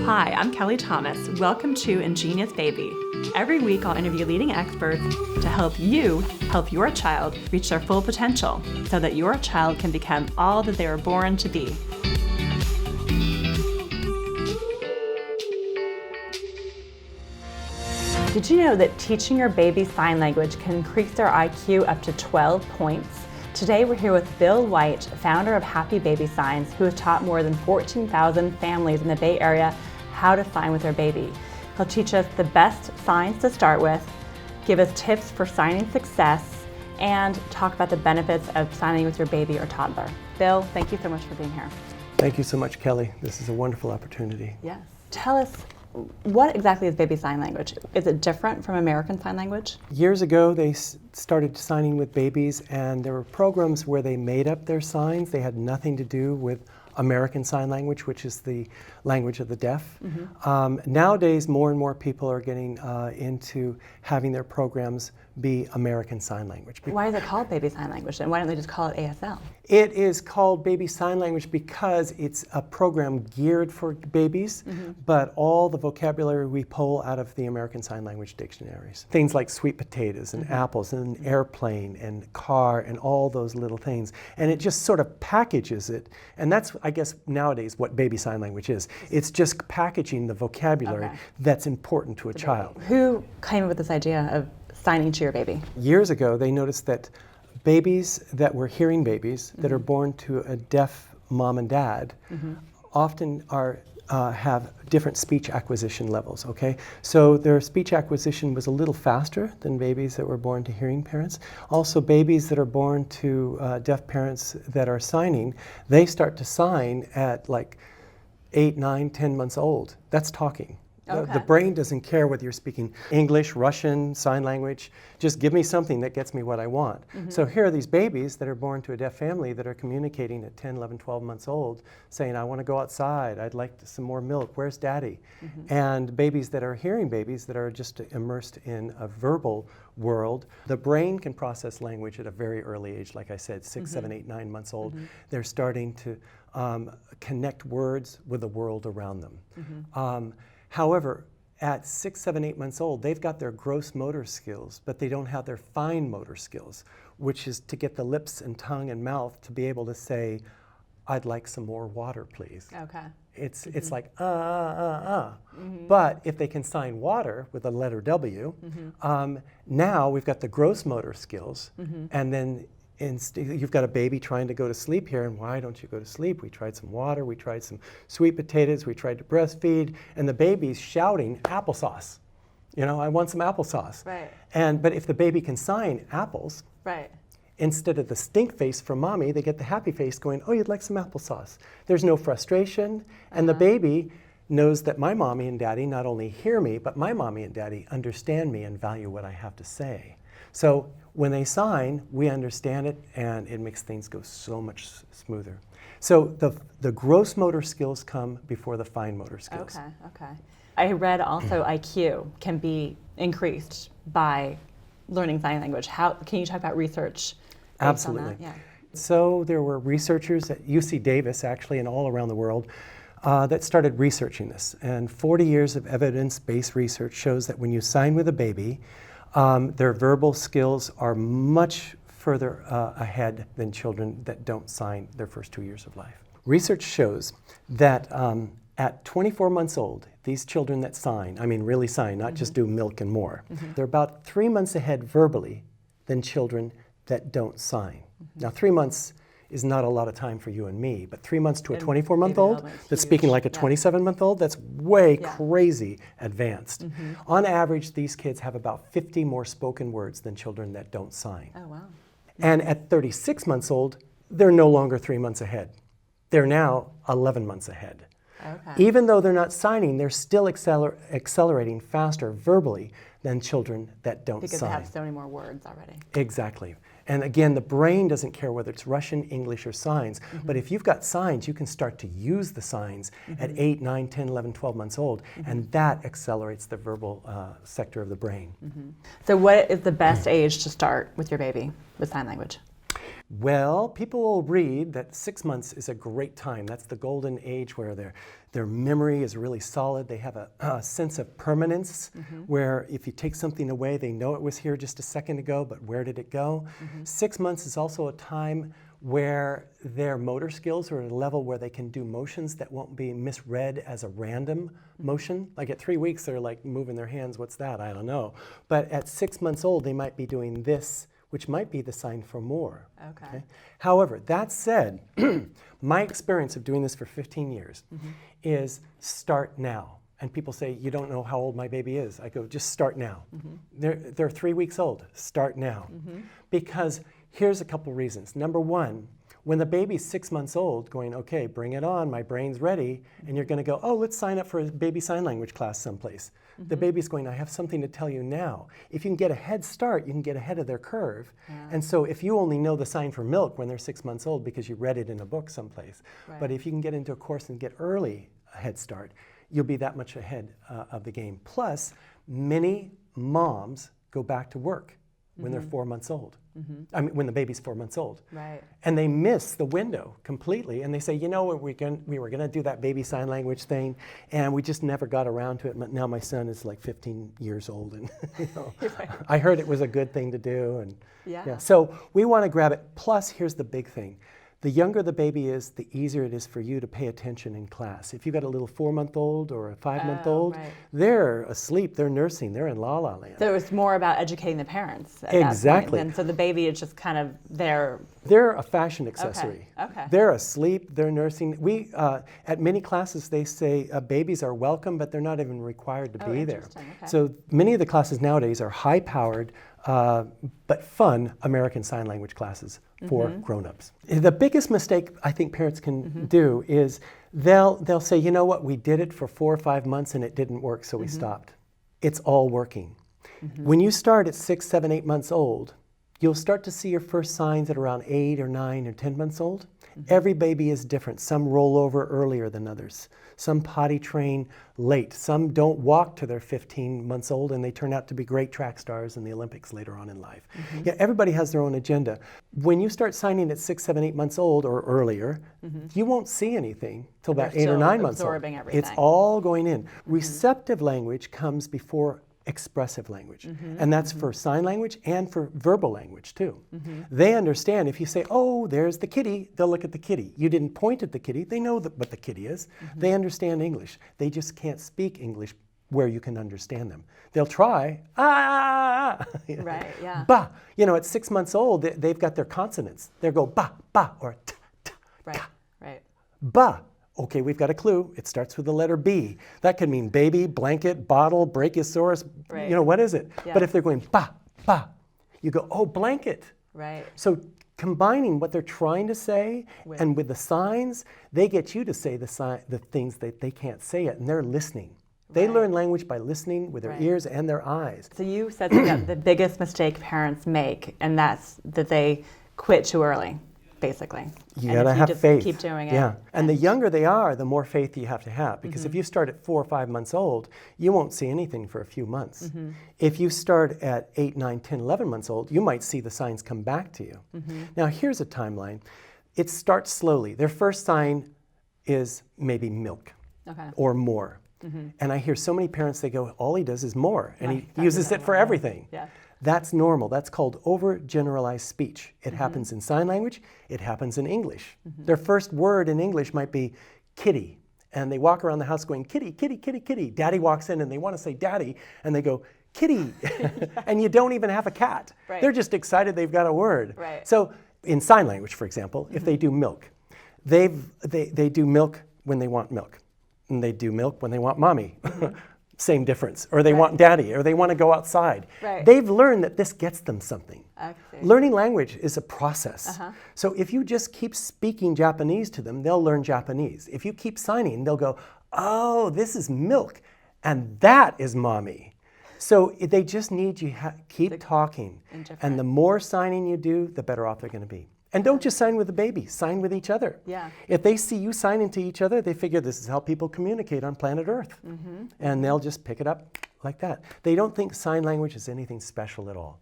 Hi, I'm Kelly Thomas. Welcome to Ingenious Baby. Every week I'll interview leading experts to help you help your child reach their full potential so that your child can become all that they were born to be. Did you know that teaching your baby sign language can increase their IQ up to 12 points? Today we're here with Bill White, founder of Happy Baby Signs, who has taught more than 14,000 families in the Bay Area how to sign with their baby. He'll teach us the best signs to start with, give us tips for signing success, and talk about the benefits of signing with your baby or toddler. Bill, thank you so much for being here. Thank you so much, Kelly. This is a wonderful opportunity. Yes. Tell us, what exactly is baby sign language? Is it different from American Sign Language? Years ago, they started signing with babies, and there were programs where they made up their signs. They had nothing to do with American Sign Language, which is the language of the deaf. Nowadays, more and more people are getting into having their programs be American Sign Language. Why is it called Baby Sign Language, and why don't they just call it ASL? It is called Baby Sign Language because it's a program geared for babies, but all the vocabulary we pull out of the American Sign Language dictionaries. Things like sweet potatoes and apples and airplane and car and all those little things. And it just sort of packages it. And that's, I guess, nowadays what Baby Sign Language is. It's just packaging the vocabulary that's important to a child. Who came up with this idea of signing to your baby? Years ago, they noticed that babies that were hearing babies that are born to a deaf mom and dad often have different speech acquisition levels, okay? So their speech acquisition was a little faster than babies that were born to hearing parents. Also, babies that are born to deaf parents that are signing, they start to sign at like 8, 9, 10 months old. That's talking. The brain doesn't care whether you're speaking English, Russian, sign language. Just give me something that gets me what I want. So here are these babies that are born to a deaf family that are communicating at 10, 11, 12 months old, saying, I want to go outside, I'd like some more milk, where's daddy? And babies that are hearing babies that are just immersed in a verbal world. The brain can process language at a very early age, like I said, 6, 7, 8, 9 months old. They're starting to connect words with the world around them. However, at 6, 7, 8 months old, they've got their gross motor skills, but they don't have their fine motor skills, which is to get the lips and tongue and mouth to be able to say, I'd like some more water, please. It's like, But if they can sign water with the letter W, now we've got the gross motor skills, and then you've got a baby trying to go to sleep here, and why don't you go to sleep? We tried some water, we tried some sweet potatoes, we tried to breastfeed, and the baby's shouting applesauce. You know, I want some applesauce. But if the baby can sign apples, instead of the stink face from mommy, they get the happy face going, oh, you'd like some applesauce. There's no frustration, and the baby knows that my mommy and daddy not only hear me, but my mommy and daddy understand me and value what I have to say. So when they sign, we understand it, and it makes things go so much smoother. So the gross motor skills come before the fine motor skills. I read also IQ can be increased by learning sign language. How can you talk about research based Absolutely. on that? So there were researchers at UC Davis, actually, and all around the world, that started researching this. And 40 years of evidence-based research shows that when you sign with a baby, their verbal skills are much further ahead than children that don't sign their first 2 years of life. Research shows that at 24 months old, these children that sign, I mean really sign, not just do milk and more, they're about 3 months ahead verbally than children that don't sign. Now 3 months is not a lot of time for you and me, but 3 months to a 24-month-old that's speaking like a 27-month-old, that's way crazy advanced. On average, these kids have about 50 more spoken words than children that don't sign. And at 36 months old, they're no longer 3 months ahead. They're now 11 months ahead. Even though they're not signing, they're still accelerating faster verbally than children that don't sign. Because they have so many more words already. Exactly. And again, the brain doesn't care whether it's Russian, English, or signs. But if you've got signs, you can start to use the signs at 8, 9, 10, 11, 12 months old, and that accelerates the verbal sector of the brain. So what is the best age to start with your baby with sign language? Well, people will read that 6 months is a great time. That's the golden age where their memory is really solid. They have a sense of permanence, where if you take something away, they know it was here just a second ago, but where did it go? 6 months is also a time where their motor skills are at a level where they can do motions that won't be misread as a random motion. Like at 3 weeks, they're like moving their hands. What's that? I don't know. But at 6 months old, they might be doing this, which might be the sign for more. Okay. However, that said, my experience of doing this for 15 years is start now. And people say, you don't know how old my baby is. I go, just start now. They're 3 weeks old. Start now. Because here's a couple reasons. Number one, when the baby's 6 months old, going, okay, bring it on, my brain's ready, and you're going to go, oh, let's sign up for a baby sign language class someplace. The baby's going, I have something to tell you now. If you can get a head start, you can get ahead of their curve. And so if you only know the sign for milk when they're 6 months old because you read it in a book someplace, but if you can get into a course and get early a head start, you'll be that much ahead of the game. Plus, many moms go back to work when they're 4 months old. I mean, when the baby's 4 months old. Right. And they miss the window completely. And they say, you know what, we were going to do that baby sign language thing, and we just never got around to it. But now my son is like 15 years old, and you know, I heard it was a good thing to do. And so we want to grab it. Plus, here's the big thing. The younger the baby is, the easier it is for you to pay attention in class. If you've got a little 4-month-old or a 5-month-old, they're asleep, they're nursing, they're in la la land. So it's more about educating the parents at Exactly. that point. And so the baby is just kind of there. They're a fashion accessory. Okay. They're asleep, they're nursing. We, at many classes, they say babies are welcome, but they're not even required to be there. Okay. So many of the classes nowadays are high-powered, but fun American Sign Language classes for grown-ups. The biggest mistake I think parents can do is they'll say, you know what, we did it for 4 or 5 months and it didn't work, so we stopped. It's all working. When you start at 6, 7, 8 months old, you'll start to see your first signs at around 8 or 9 or 10 months old. Every baby is different. Some roll over earlier than others. Some potty train late. Some don't walk till they're 15 months old and they turn out to be great track stars in the Olympics later on in life. Yeah, everybody has their own agenda. When you start signing at 6, 7, 8 months old or earlier, you won't see anything till about 8 or 9 months old. Everything. It's all going in. Receptive language comes before expressive language. And that's for sign language and for verbal language too. They understand if you say, oh, there's the kitty, they'll look at the kitty. You didn't point at the kitty, they know what the kitty is. They understand English. They just can't speak English where you can understand them. They'll try, Right, yeah. ba. You know, at 6 months old, they've got their consonants. They'll go ba, ba, or t, t, ka. Right. Ba. Okay, we've got a clue. It starts with the letter B. That could mean baby, blanket, bottle, brachiosaurus. You know, what is it? Yeah. But if they're going ba, ba, you go, oh, blanket. Right. So combining what they're trying to say and with the signs, they get you to say the things that they can't say it, and they're listening. They learn language by listening with their ears and their eyes. So you said that the biggest mistake parents make, and that's that they quit too early. Basically. You gotta have faith. Keep doing it. Yeah. And the younger they are, the more faith you have to have. Because if you start at 4 or 5 months old, you won't see anything for a few months. If you start at 8, 9, 10, 11 months old, you might see the signs come back to you. Now here's a timeline. It starts slowly. Their first sign is maybe milk or more. And I hear so many parents, they go, all he does is more. And he uses it for everything. Yeah. That's normal. That's called overgeneralized speech. It happens in sign language. It happens in English. Their first word in English might be kitty. And they walk around the house going, kitty, kitty, kitty, kitty. Daddy walks in and they want to say daddy. And they go, kitty. And you don't even have a cat. Right. They're just excited they've got a word. Right. So in sign language, for example, if they do milk, they do milk when they want milk. And they do milk when they want mommy. Same difference. Or they want daddy, or they want to go outside. They've learned that this gets them something. Learning language is a process. So if you just keep speaking Japanese to them, they'll learn Japanese. If you keep signing, they'll go, oh, this is milk, and that is mommy. So they just need you keep talking. And the more signing you do, the better off they're going to be. And don't just sign with the baby, sign with each other. Yeah. If they see you signing to each other, they figure this is how people communicate on planet Earth. And they'll just pick it up like that. They don't think sign language is anything special at all.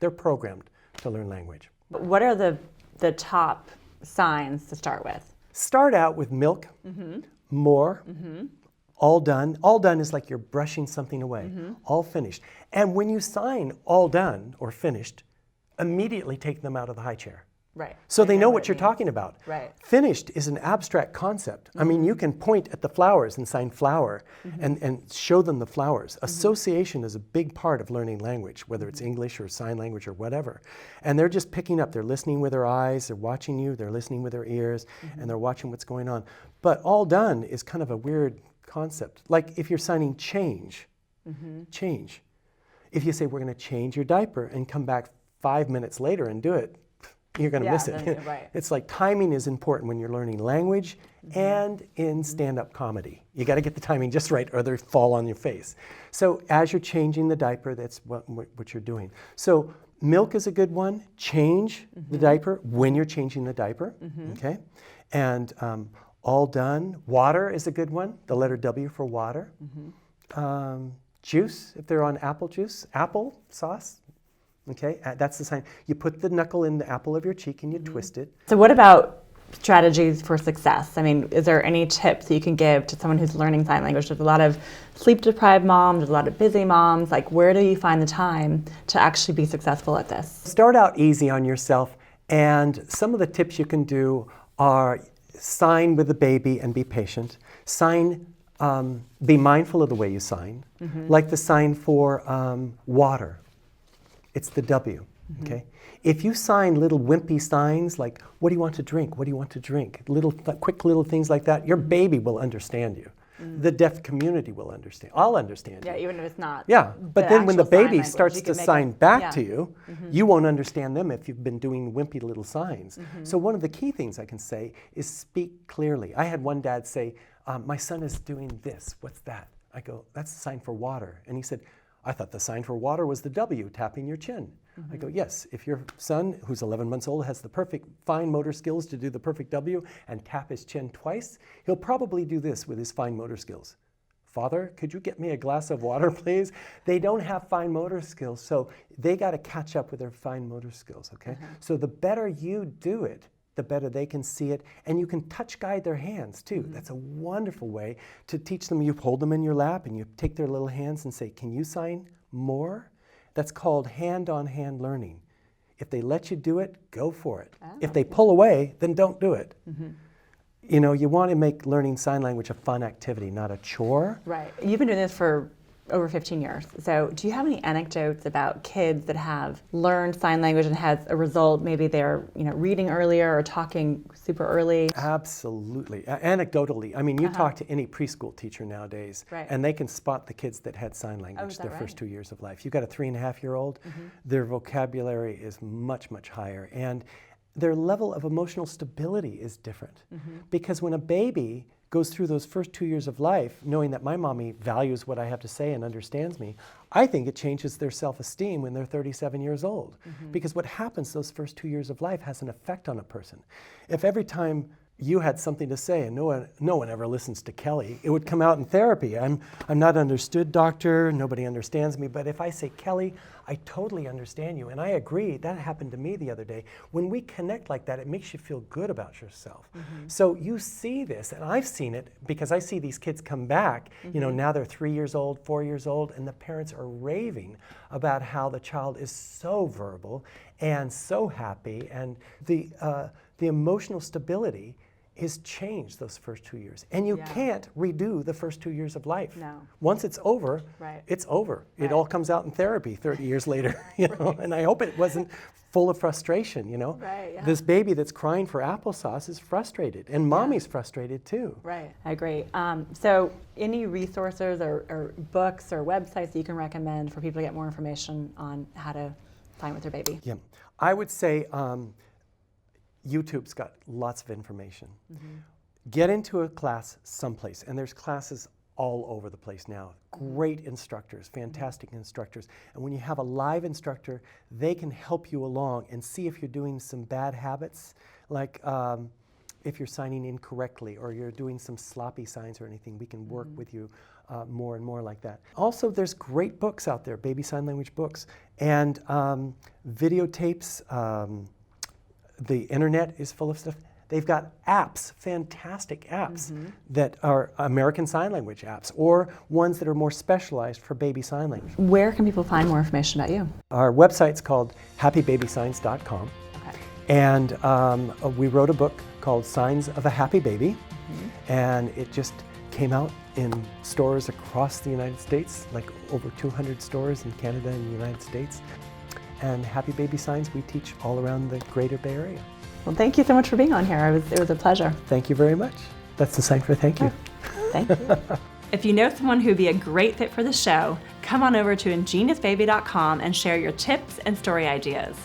They're programmed to learn language. But what are the the top signs to start with? Start out with milk, more, all done. All done is like you're brushing something away, all finished. And when you sign all done or finished, immediately take them out of the high chair. Right. So they know what you're talking about. Right. Finished is an abstract concept. I mean, you can point at the flowers and sign flower and show them the flowers. Association is a big part of learning language, whether it's English or sign language or whatever. And they're just picking up. They're listening with their eyes, they're watching you, they're listening with their ears, and they're watching what's going on. But all done is kind of a weird concept. Like if you're signing change, change. If you say we're going to change your diaper and come back 5 minutes later and do it, you're going to miss it. Right. It's like timing is important when you're learning language and in stand-up comedy. You got to get the timing just right or they fall on your face. So as you're changing the diaper, that's what you're doing. So milk is a good one. Change the diaper when you're changing the diaper. Okay, and all done. Water is a good one. The letter W for water. Juice, if they're on apple juice, apple sauce. Okay, that's the sign. You put the knuckle in the apple of your cheek and you twist it. So what about strategies for success? I mean, is there any tips that you can give to someone who's learning sign language? There's a lot of sleep-deprived moms, there's a lot of busy moms. Like, where do you find the time to actually be successful at this? Start out easy on yourself, and some of the tips you can do are sign with the baby and be patient. Sign, be mindful of the way you sign. Like the sign for water. It's the W, okay? If you sign little wimpy signs like, what do you want to drink? What do you want to drink? Quick little things like that, your baby will understand you. The deaf community will understand. I'll understand you. Yeah, even if it's not. Yeah, but then when the baby starts to sign back yeah. to you, you won't understand them if you've been doing wimpy little signs. So one of the key things I can say is speak clearly. I had one dad say, my son is doing this. What's that? I go, that's the sign for water. And he said, I thought the sign for water was the W, tapping your chin. I go, yes, if your son, who's 11 months old, has the perfect fine motor skills to do the perfect W and tap his chin twice, he'll probably do this with his fine motor skills. Father, could you get me a glass of water, please? They don't have fine motor skills, so they got to catch up with their fine motor skills, okay? So the better you do it, the better they can see it, and you can touch guide their hands too. That's a wonderful way to teach them. You hold them in your lap and you take their little hands and say, can you sign more? That's called hand-on-hand learning. If they let you do it, go for it. If they pull away, then don't do it. You know, you want to make learning sign language a fun activity, not a chore. Right. You've been doing this for over 15 years. So do you have any anecdotes about kids that have learned sign language and as a result, maybe they're reading earlier or talking super early? Absolutely. Anecdotally, I mean, you talk to any preschool teacher nowadays, and they can spot the kids that had sign language their first 2 years of life. You've got a 3.5-year-old, their vocabulary is much, much higher. And their level of emotional stability is different. Because when a baby goes through those first 2 years of life, knowing that my mommy values what I have to say and understands me, I think it changes their self-esteem when they're 37 years old. Because what happens those first 2 years of life has an effect on a person. If every time you had something to say and no one ever listens to Kelly, it would come out in therapy. I'm not understood, doctor, nobody understands me, but if I say, Kelly, I totally understand you, and I agree, that happened to me the other day. When we connect like that, it makes you feel good about yourself. So you see this, and I've seen it because I see these kids come back, now they're 3 years old, 4 years old, and the parents are raving about how the child is so verbal and so happy, and the emotional stability is changed those first 2 years. And you can't redo the first 2 years of life. No. Once it's over, it's over. It all comes out in therapy 30 years later, and I hope it wasn't full of frustration, This baby that's crying for applesauce is frustrated, and mommy's frustrated too. Right, I agree. So any resources or books or websites that you can recommend for people to get more information on how to sign with their baby? Yeah, I would say YouTube's got lots of information. Get into a class someplace, and there's classes all over the place now. Great instructors, fantastic instructors. And when you have a live instructor, they can help you along and see if you're doing some bad habits, like if you're signing incorrectly or you're doing some sloppy signs or anything, we can work with you more and more like that. Also, there's great books out there, baby sign language books, and videotapes, the internet is full of stuff. They've got apps, fantastic apps that are American Sign Language apps, or ones that are more specialized for baby sign language. Where can people find more information about you? Our website's called happybabysigns.com. Okay. And we wrote a book called Signs of a Happy Baby, and it just came out in stores across the United States, like over 200 stores in Canada and the United States. And Happy Baby Signs we teach all around the greater Bay Area. Well, thank you so much for being on here. It was a pleasure. Thank you very much. That's the sign for thank you. Thank you. If you know someone who'd be a great fit for the show, come on over to ingeniusbaby.com and share your tips and story ideas.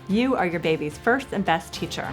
You are your baby's first and best teacher.